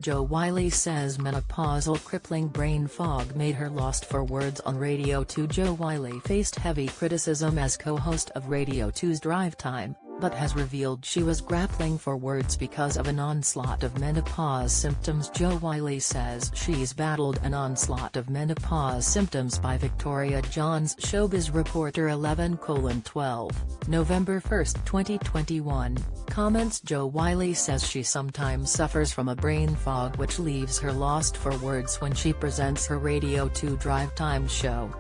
Jo Whiley says menopausal crippling brain fog made her lost for words on Radio 2. Jo Whiley faced heavy criticism as co-host of Radio 2's Drive Time, but has revealed she was grappling for words because of an onslaught of menopause symptoms. Jo Whiley says she's battled an onslaught of menopause symptoms by Victoria Johns. Showbiz Reporter 11:12, November 1, 2021, comments. Jo Whiley says she sometimes suffers from a brain fog which leaves her lost for words when she presents her Radio 2 Drive Time show.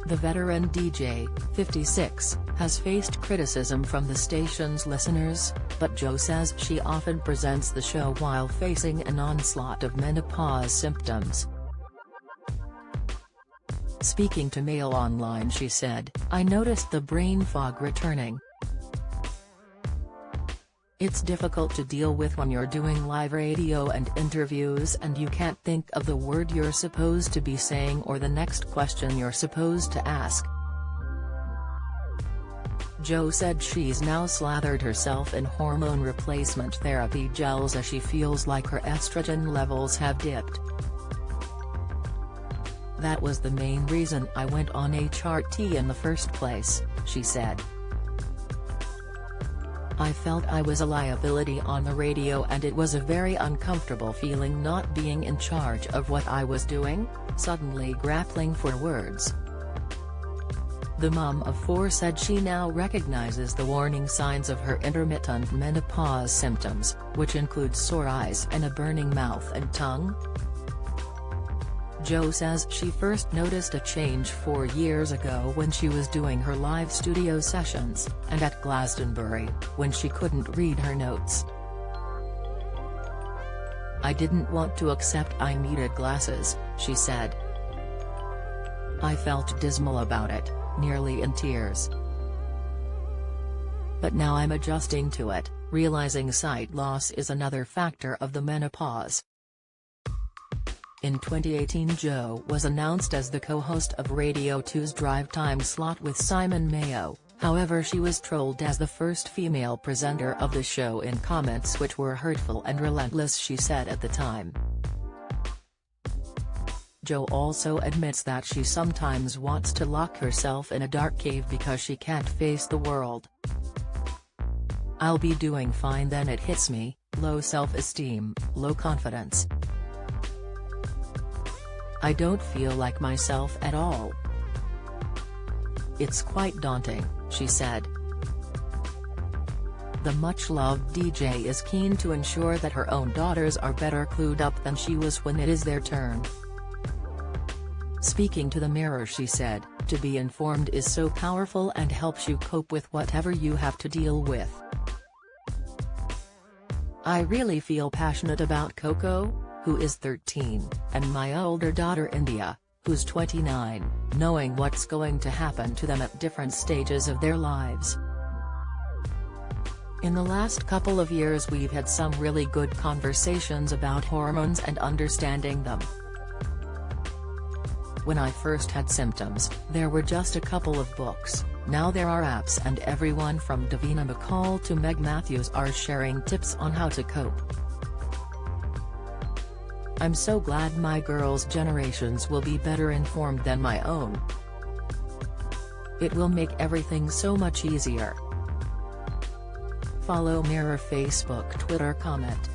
The veteran DJ, 56, has faced criticism from the station's listeners, but Jo says she often presents the show while facing an onslaught of menopause symptoms. Speaking to Mail Online, she said, "I noticed the brain fog returning. It's difficult to deal with when you're doing live radio and interviews and you can't think of the word you're supposed to be saying or the next question you're supposed to ask." Jo said she's now slathered herself in hormone replacement therapy gels as she feels like her estrogen levels have dipped. "That was the main reason I went on HRT in the first place," she said. "I felt I was a liability on the radio and it was a very uncomfortable feeling not being in charge of what I was doing, suddenly grappling for words." The mom of four said she now recognizes the warning signs of her intermittent menopause symptoms, which include sore eyes and a burning mouth and tongue. Jo says she first noticed a change 4 years ago when she was doing her live studio sessions, and at Glastonbury, when she couldn't read her notes. "I didn't want to accept I needed glasses," she said. "I felt dismal about it, nearly in tears. But now I'm adjusting to it, realizing sight loss is another factor of the menopause." In 2018, Jo was announced as the co-host of Radio 2's Drive Time slot with Simon Mayo, however she was trolled as the first female presenter of the show in comments which were hurtful and relentless, she said at the time. Jo also admits that she sometimes wants to lock herself in a dark cave because she can't face the world. "I'll be doing fine, then it hits me, low self-esteem, low confidence. I don't feel like myself at all. It's quite daunting," she said. The much-loved DJ is keen to ensure that her own daughters are better clued up than she was when it is their turn. Speaking to the Mirror, she said, "To be informed is so powerful and helps you cope with whatever you have to deal with. I really feel passionate about Coco, who is 13, and my older daughter India, who's 29, knowing what's going to happen to them at different stages of their lives. In the last couple of years we've had some really good conversations about hormones and understanding them. When I first had symptoms, there were just a couple of books, now there are apps and everyone from Davina McCall to Meg Matthews are sharing tips on how to cope. I'm so glad my girls' generations will be better informed than my own. It will make everything so much easier." Follow Mirror Facebook Twitter comment.